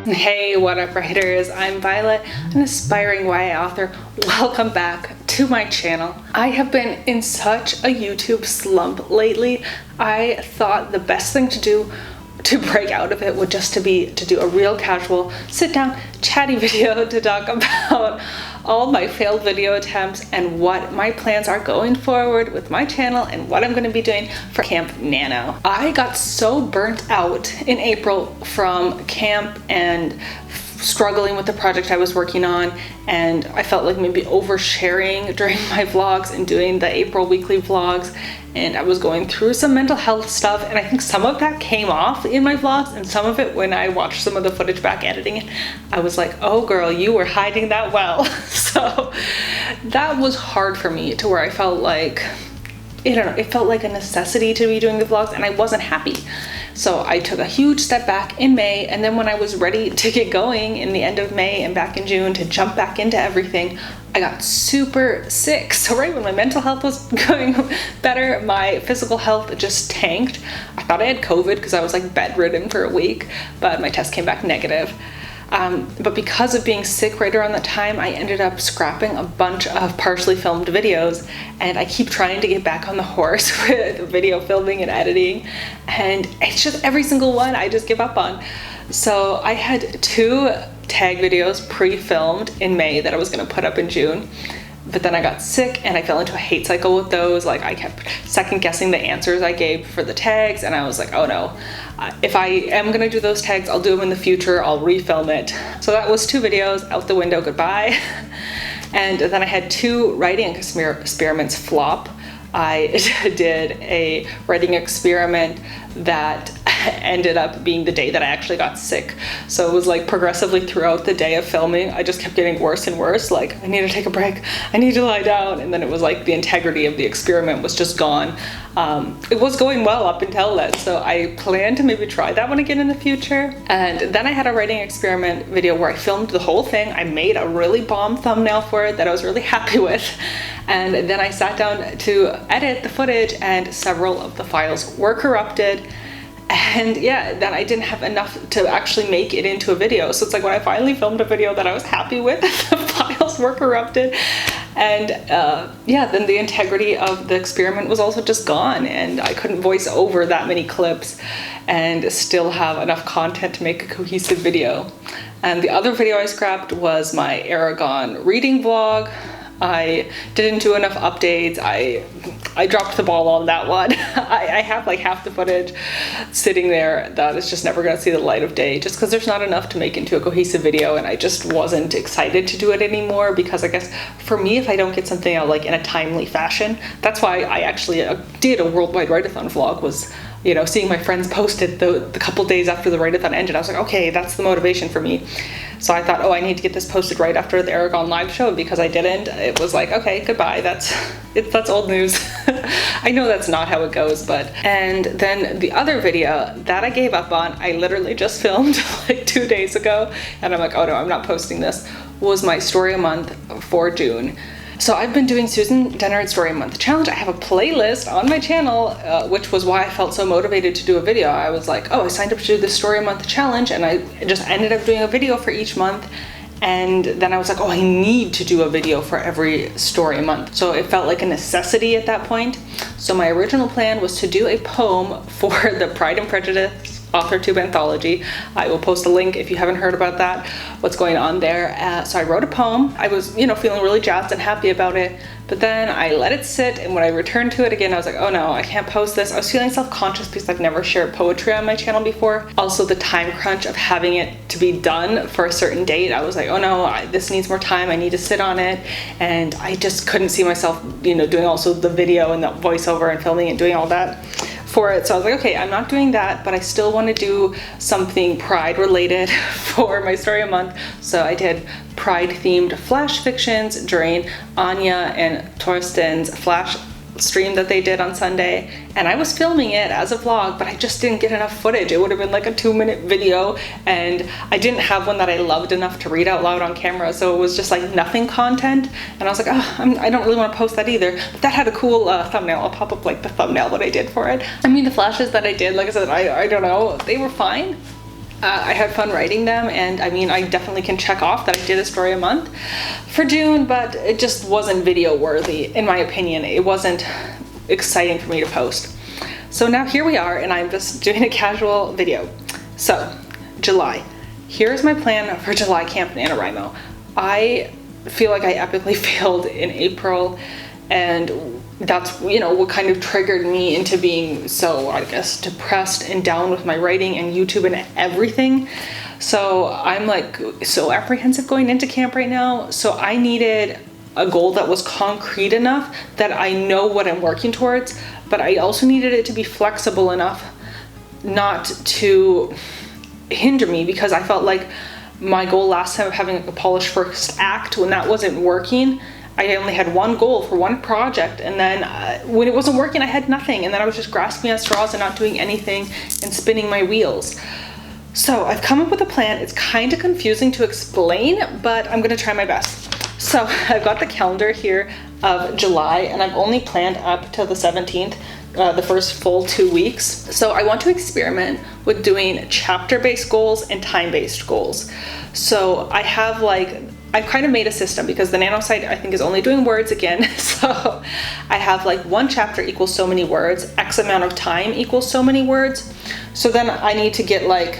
Hey, what up writers? I'm Violet, an aspiring YA author. Welcome back to my channel. I have been in such a YouTube slump lately. I thought the best thing to do to break out of it would just be to do a real casual sit down chatty video to talk about all my failed video attempts and what my plans are going forward with my channel and what I'm going to be doing for Camp Nano. I got so burnt out in April from camp and struggling with the project I was working on, and I felt like maybe oversharing during my vlogs and doing the April weekly vlogs, and I was going through some mental health stuff, and I think some of that came off in my vlogs, and some of it when I watched some of the footage back editing it, I was like, oh girl, you were hiding that well. So that was hard for me, to where I felt like, I don't know, it felt like a necessity to be doing the vlogs, and I wasn't happy. So I took a huge step back in May, and then when I was ready to get going in the end of May and back in June to jump back into everything, I got super sick. So right when my mental health was going better, my physical health just tanked. I thought I had COVID because I was like bedridden for a week, but my test came back negative. But because of being sick right around that time, I ended up scrapping a bunch of partially filmed videos, and I keep trying to get back on the horse with video filming and editing, and it's just every single one I just give up on. So I had 2 tag videos pre-filmed in May that I was going to put up in June, but then I got sick and I fell into a hate cycle with those. Like, I kept second guessing the answers I gave for the tags, and I was like, oh no, if I am gonna do those tags, I'll do them in the future, I'll refilm it. So that was 2 videos out the window, goodbye. And then I had 2 writing experiments flop. I did a writing experiment that ended up being the day that I actually got sick. So it was like progressively throughout the day of filming, I just kept getting worse and worse. Like, I need to take a break, I need to lie down. And then it was like the integrity of the experiment was just gone. It was going well up until then, so I plan to maybe try that one again in the future. And then I had a writing experiment video where I filmed the whole thing. I made a really bomb thumbnail for it that I was really happy with. And then I sat down to edit the footage, and several of the files were corrupted. And yeah, then I didn't have enough to actually make it into a video. So it's like when I finally filmed a video that I was happy with, the files were corrupted. And yeah, then the integrity of the experiment was also just gone, and I couldn't voice over that many clips and still have enough content to make a cohesive video. And the other video I scrapped was my Aragon reading vlog. I didn't do enough updates. I dropped the ball on that one. I have like half the footage sitting there that is just never gonna see the light of day, just because there's not enough to make into a cohesive video, and I just wasn't excited to do it anymore, because I guess for me, if I don't get something out like in a timely fashion, that's why I actually did a worldwide write-a-thon vlog, was, you know, seeing my friends post it the couple days after the write-a-thon ended. I was like, okay, that's the motivation for me. So I thought, oh, I need to get this posted right after the Aragon live show, because I didn't. It was like, okay, goodbye, that's old news. I know that's not how it goes, but. And then the other video that I gave up on, I literally just filmed like 2 days ago, and I'm like, oh no, I'm not posting this, was my story a month for June. So I've been doing Susan Dennard Story Month Challenge. I have a playlist on my channel, which was why I felt so motivated to do a video. I was like, oh, I signed up to do the Story Month Challenge, and I just ended up doing a video for each month. And then I was like, oh, I need to do a video for every story month. So it felt like a necessity at that point. So my original plan was to do a poem for the Pride and Prejudice Authortube Anthology. I will post a link if you haven't heard about that, what's going on there. So I wrote a poem. I was, you know, feeling really jazzed and happy about it, but then I let it sit, and when I returned to it again, I was like, oh no, I can't post this. I was feeling self-conscious because I've never shared poetry on my channel before. Also, the time crunch of having it to be done for a certain date, I was like, oh no, this needs more time, I need to sit on it, and I just couldn't see myself, you know, doing also the video and the voiceover and filming and doing all that for it. So I was like, okay, I'm not doing that, but I still want to do something Pride related for my story a month. So I did Pride themed flash fictions during Anya and Torsten's flash stream that they did on Sunday, and I was filming it as a vlog, but I just didn't get enough footage. It would have been like a 2-minute video, and I didn't have one that I loved enough to read out loud on camera, so it was just like nothing content. And I was like, oh, I don't really want to post that either. But that had a cool thumbnail. I'll pop up like the thumbnail that I did for it. I mean, the flashes that I did, like I said, I don't know, they were fine. I had fun writing them, and I mean, I definitely can check off that I did a story a month for June, but it just wasn't video worthy, in my opinion. It wasn't exciting for me to post. So now here we are, and I'm just doing a casual video. So, July. Here's my plan for July Camp Nanowrimo. I feel like I epically failed in April, and that's, you know, what kind of triggered me into being so, I guess, depressed and down with my writing and YouTube and everything. So I'm like so apprehensive going into camp right now. So I needed a goal that was concrete enough that I know what I'm working towards, but I also needed it to be flexible enough not to hinder me, because I felt like my goal last time of having a polished first act, when that wasn't working, I only had one goal for one project, and then when it wasn't working, I had nothing, and then I was just grasping at straws and not doing anything and spinning my wheels. So I've come up with a plan. It's kind of confusing to explain, but I'm gonna try my best. So I've got the calendar here of July, and I've only planned up till the 17th, the first full 2 weeks. So I want to experiment with doing chapter-based goals and time-based goals. So I've kind of made a system, because the Nano site I think is only doing words again. So I have like one chapter equals so many words, X amount of time equals so many words. So then I need to get like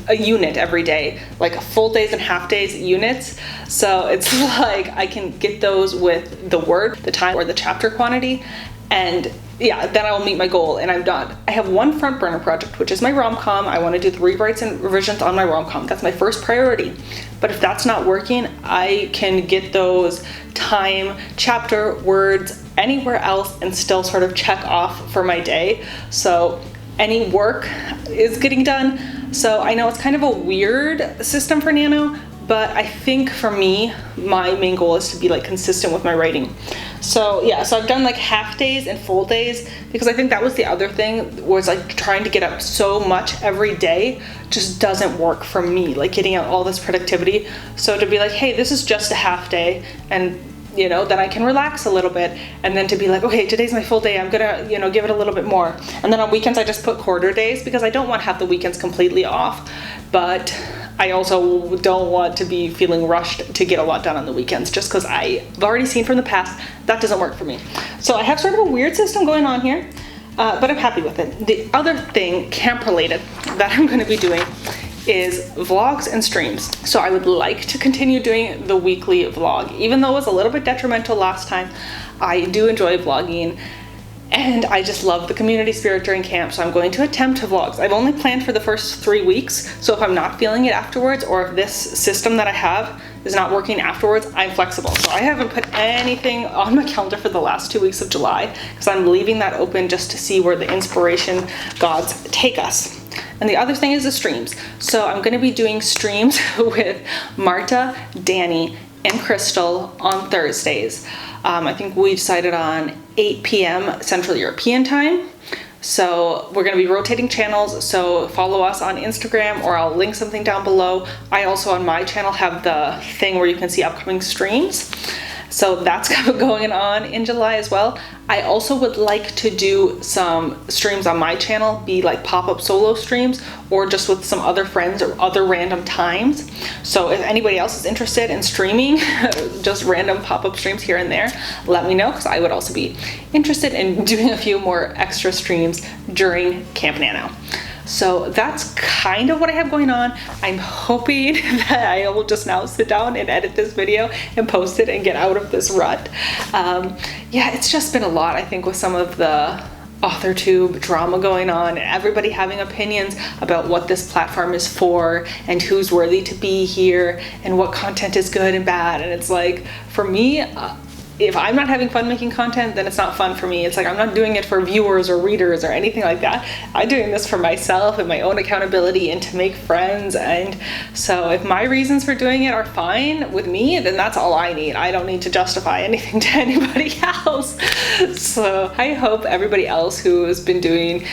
a unit every day, like full days and half days units. So it's like I can get those with the word, the time, or the chapter quantity. And yeah, then I'll meet my goal and I'm done. I have one front burner project, which is my rom-com. I want to do the rewrites and revisions on my rom-com. That's my first priority. But if that's not working, I can get those time, chapter, words, anywhere else and still sort of check off for my day. So any work is getting done. So I know it's kind of a weird system for Nano, but I think for me, my main goal is to be like consistent with my writing. So yeah, so I've done like half days and full days, because I think that was the other thing, was like trying to get up so much every day just doesn't work for me, like getting out all this productivity. So to be like, hey, this is just a half day, and you know, then I can relax a little bit, and then to be like, okay, today's my full day, I'm gonna, you know, give it a little bit more. And then on weekends I just put quarter days, because I don't want to have the weekends completely off, but I also don't want to be feeling rushed to get a lot done on the weekends, just because I've already seen from the past that doesn't work for me. So I have sort of a weird system going on here, but I'm happy with it. The other thing, camp related, that I'm going to be doing is vlogs and streams. So I would like to continue doing the weekly vlog, even though it was a little bit detrimental last time. I do enjoy vlogging, and I just love the community spirit during camp, so I'm going to attempt to vlogs. I've only planned for the first 3 weeks, so if I'm not feeling it afterwards, or if this system that I have is not working afterwards, I'm flexible. So I haven't put anything on my calendar for the last 2 weeks of July, because I'm leaving that open just to see where the inspiration gods take us. And the other thing is the streams. So I'm gonna be doing streams with Marta, Danny, and Crystal on Thursdays. I think we decided on 8 p.m. Central European time. So we're gonna be rotating channels, so follow us on Instagram, or I'll link something down below. I also on my channel have the thing where you can see upcoming streams. So that's going on in July as well. I also would like to do some streams on my channel, be like pop-up solo streams, or just with some other friends or other random times. So if anybody else is interested in streaming, just random pop-up streams here and there, let me know, because I would also be interested in doing a few more extra streams during Camp Nano. So that's kind of what I have going on. I'm hoping that I will just now sit down and edit this video and post it and get out of this rut. Yeah, it's just been a lot, I think, with some of the Authortube drama going on, and everybody having opinions about what this platform is for and who's worthy to be here and what content is good and bad. And it's like, for me, if I'm not having fun making content, then it's not fun for me. It's like I'm not doing it for viewers or readers or anything like that. I'm doing this for myself and my own accountability and to make friends. And so if my reasons for doing it are fine with me, then that's all I need. I don't need to justify anything to anybody else. So I hope everybody else who has been doing,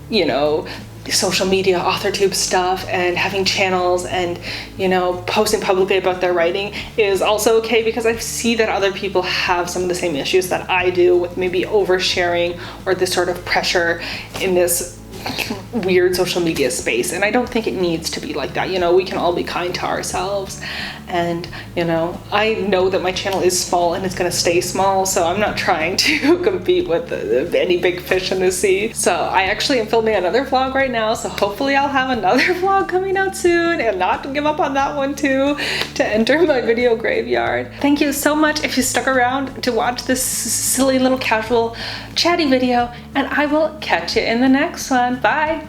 you know, social media, Authortube stuff, and having channels and, you know, posting publicly about their writing is also okay, because I see that other people have some of the same issues that I do with maybe oversharing or this sort of pressure in this weird social media space, and I don't think it needs to be like that. You know, we can all be kind to ourselves, and you know, I know that my channel is small and it's gonna stay small, so I'm not trying to compete with any big fish in the sea. So I actually am filming another vlog right now, so hopefully I'll have another vlog coming out soon, and not give up on that one too, to enter my video graveyard. Thank you so much if you stuck around to watch this silly little casual chatty video, and I will catch you in the next one. Bye!